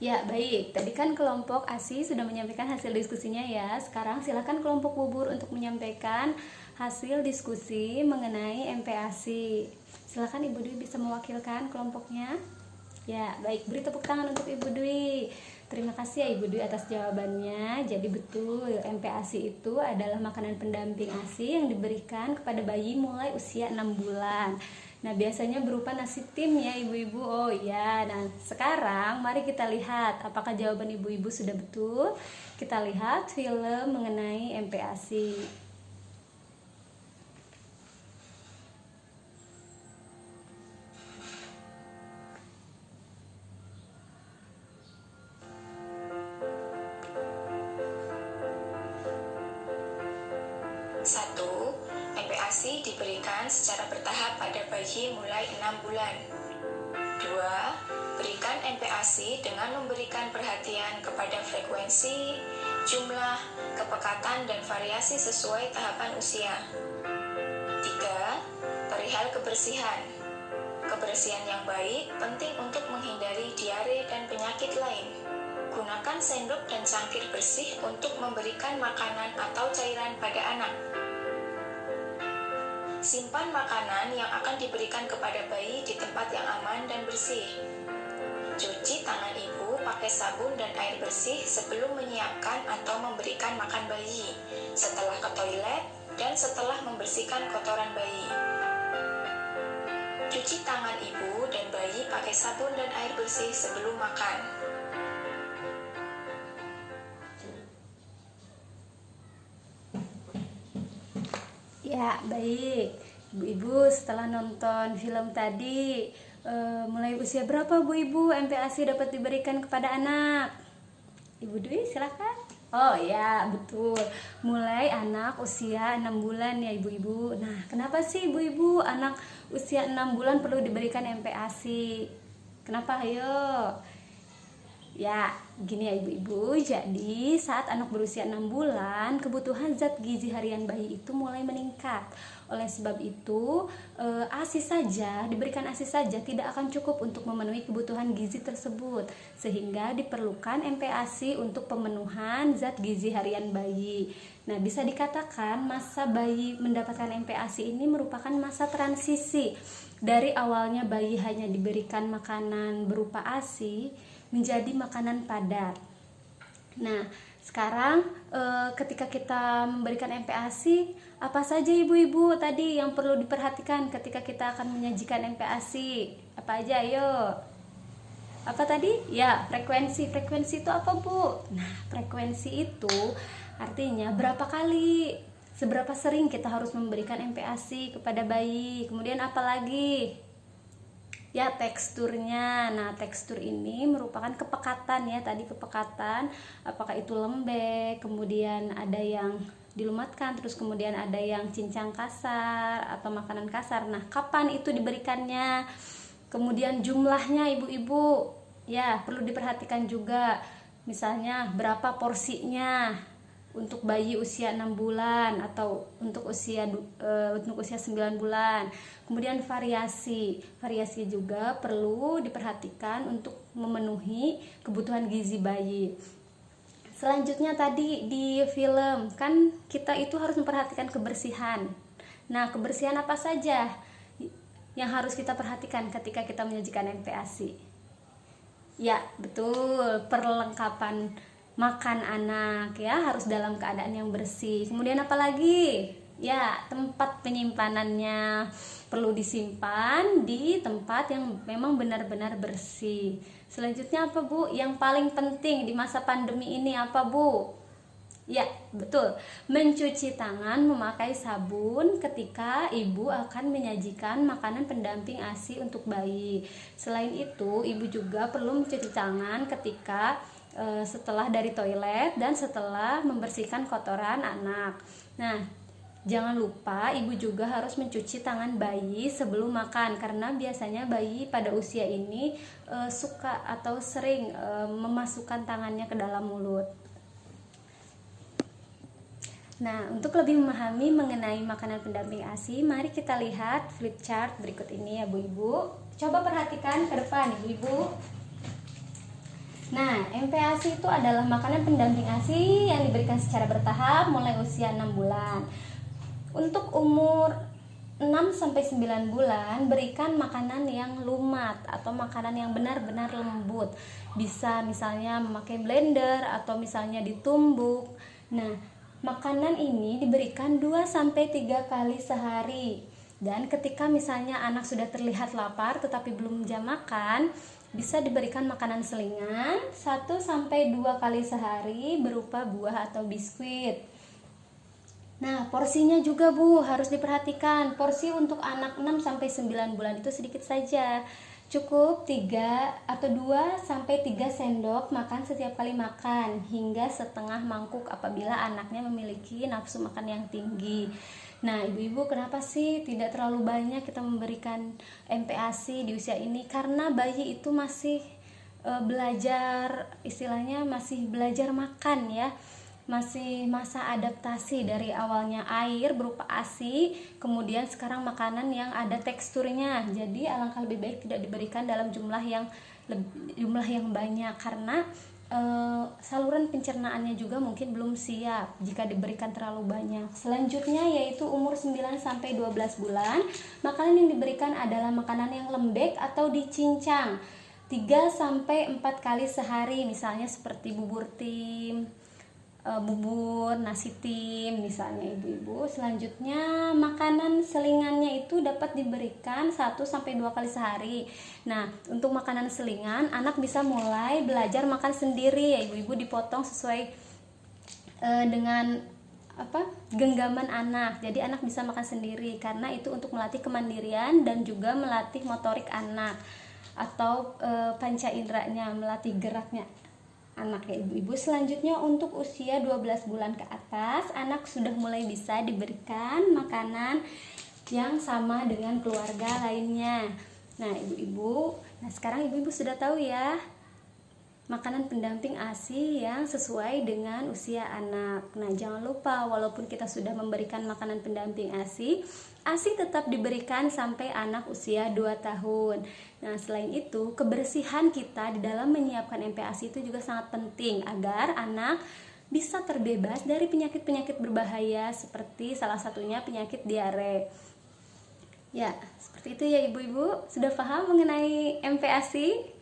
Ya, baik. Tadi kan kelompok ASI sudah menyampaikan hasil diskusinya ya. Sekarang silakan kelompok Bubur untuk menyampaikan hasil diskusi mengenai MPASI. Silakan Ibu Dwi bisa mewakilkan kelompoknya. Ya, baik. Beri tepuk tangan untuk Ibu Dwi. Terima kasih ya Ibu Dwi atas jawabannya. Jadi betul, MPASI itu adalah makanan pendamping ASI yang diberikan kepada bayi mulai usia 6 bulan. Nah, biasanya berupa nasi tim ya ibu-ibu. Oh iya, nah sekarang mari kita lihat apakah jawaban ibu-ibu sudah betul. Kita lihat film mengenai MPASI. Satu, MPASI diberikan secara bertahap pada bayi mulai 6 bulan. 2. Berikan MPASI dengan memberikan perhatian kepada frekuensi, jumlah, kepekatan, dan variasi sesuai tahapan usia. 3. Perihal kebersihan. Kebersihan yang baik penting untuk menghindari diare dan penyakit lain. Gunakan sendok dan cangkir bersih untuk memberikan makanan atau cairan pada anak. Simpan makanan yang akan diberikan kepada bayi di tempat yang aman dan bersih. Cuci tangan ibu pakai sabun dan air bersih sebelum menyiapkan atau memberikan makan bayi, setelah ke toilet, dan setelah membersihkan kotoran bayi. Cuci tangan ibu dan bayi pakai sabun dan air bersih sebelum makan. Ya, baik. Ibu-ibu setelah nonton film tadi, mulai usia berapa Bu Ibu MPASI dapat diberikan kepada anak? Ibu Dwi silakan. Oh ya, betul. Mulai anak usia 6 bulan ya ibu-ibu. Nah, kenapa sih ibu-ibu anak usia 6 bulan perlu diberikan MPASI? Kenapa? Ayo. Ya, gini ya ibu-ibu. Jadi, saat anak berusia 6 bulan, kebutuhan zat gizi harian bayi itu mulai meningkat. Oleh sebab itu, diberikan ASI saja tidak akan cukup untuk memenuhi kebutuhan gizi tersebut. Sehingga diperlukan MPASI untuk pemenuhan zat gizi harian bayi. Nah, bisa dikatakan masa bayi mendapatkan MPASI ini merupakan masa transisi. Dari awalnya bayi hanya diberikan makanan berupa ASI menjadi makanan padat. Nah, sekarang ketika kita memberikan MPASI, apa saja ibu-ibu tadi yang perlu diperhatikan ketika kita akan menyajikan MPASI? Apa aja, ayo? Apa tadi? Ya, frekuensi. Frekuensi itu apa, Bu? Nah, frekuensi itu artinya berapa kali, seberapa sering kita harus memberikan MPASI kepada bayi. Kemudian apa lagi? Ya, teksturnya. Nah, tekstur ini merupakan kepekatan ya, tadi kepekatan, apakah itu lembek, kemudian ada yang dilumatkan, terus kemudian ada yang cincang kasar atau makanan kasar. Nah, kapan itu diberikannya? Kemudian jumlahnya ibu-ibu ya perlu diperhatikan juga. Misalnya berapa porsinya untuk bayi usia 6 bulan atau untuk usia 9 bulan. Kemudian variasi juga perlu diperhatikan untuk memenuhi kebutuhan gizi bayi. Selanjutnya tadi di film kan kita itu harus memperhatikan kebersihan. Nah, kebersihan apa saja yang harus kita perhatikan ketika kita menyajikan MPASI? Ya, betul, perlengkapan makan anak ya harus dalam keadaan yang bersih. Kemudian apa lagi? Ya, tempat penyimpanannya perlu disimpan di tempat yang memang benar-benar bersih. Selanjutnya apa, Bu? Yang paling penting di masa pandemi ini apa, Bu? Ya, betul. Mencuci tangan memakai sabun ketika ibu akan menyajikan makanan pendamping ASI untuk bayi. Selain itu, ibu juga perlu mencuci tangan ketika setelah dari toilet dan setelah membersihkan kotoran anak. Nah, jangan lupa ibu juga harus mencuci tangan bayi sebelum makan, karena biasanya bayi pada usia ini suka atau sering memasukkan tangannya ke dalam mulut. Nah, untuk lebih memahami mengenai makanan pendamping ASI, mari kita lihat flip chart berikut ini ya Bu Ibu. Coba perhatikan ke depan Ibu Ibu. Nah, MPASI itu adalah makanan pendamping ASI yang diberikan secara bertahap mulai usia 6 bulan. Untuk umur 6-9 bulan, berikan makanan yang lumat atau makanan yang benar-benar lembut. Bisa misalnya memakai blender atau misalnya ditumbuk. Nah, makanan ini diberikan 2-3 kali sehari. Dan ketika misalnya anak sudah terlihat lapar tetapi belum jam makan, bisa diberikan makanan selingan 1-2 kali sehari berupa buah atau biskuit. Nah, porsinya juga Bu harus diperhatikan. Porsi untuk anak 6-9 bulan itu sedikit saja. Cukup 2-3 sendok makan setiap kali makan, hingga setengah mangkuk apabila anaknya memiliki nafsu makan yang tinggi. Nah, ibu-ibu, kenapa sih tidak terlalu banyak kita memberikan MPASI di usia ini? Karena bayi itu masih belajar, istilahnya masih belajar makan ya. Masih masa adaptasi dari awalnya air berupa ASI, kemudian sekarang makanan yang ada teksturnya. Jadi alangkah lebih baik tidak diberikan dalam jumlah yang banyak, karena saluran pencernaannya juga mungkin belum siap jika diberikan terlalu banyak. Selanjutnya yaitu umur 9-12 bulan. Makanan yang diberikan adalah makanan yang lembek atau dicincang 3-4 kali sehari, misalnya seperti bubur tim, bubur, nasi tim misalnya ibu-ibu. Selanjutnya makanan selingannya itu dapat diberikan 1-2 kali sehari. Nah, untuk makanan selingan anak bisa mulai belajar makan sendiri ya ibu-ibu, dipotong sesuai dengan genggaman anak. Jadi anak bisa makan sendiri karena itu untuk melatih kemandirian dan juga melatih motorik anak atau panca inderanya, melatih geraknya anak ya ibu-ibu. Selanjutnya untuk usia 12 bulan ke atas, anak sudah mulai bisa diberikan makanan yang sama dengan keluarga lainnya. Nah ibu-ibu, sekarang ibu-ibu sudah tahu ya makanan pendamping ASI yang sesuai dengan usia anak. Nah, jangan lupa walaupun kita sudah memberikan makanan pendamping ASI tetap diberikan sampai anak usia 2 tahun. Nah, selain itu, kebersihan kita di dalam menyiapkan MPASI itu juga sangat penting agar anak bisa terbebas dari penyakit-penyakit berbahaya seperti salah satunya penyakit diare. Ya, seperti itu ya ibu-ibu. Sudah paham mengenai MPASI?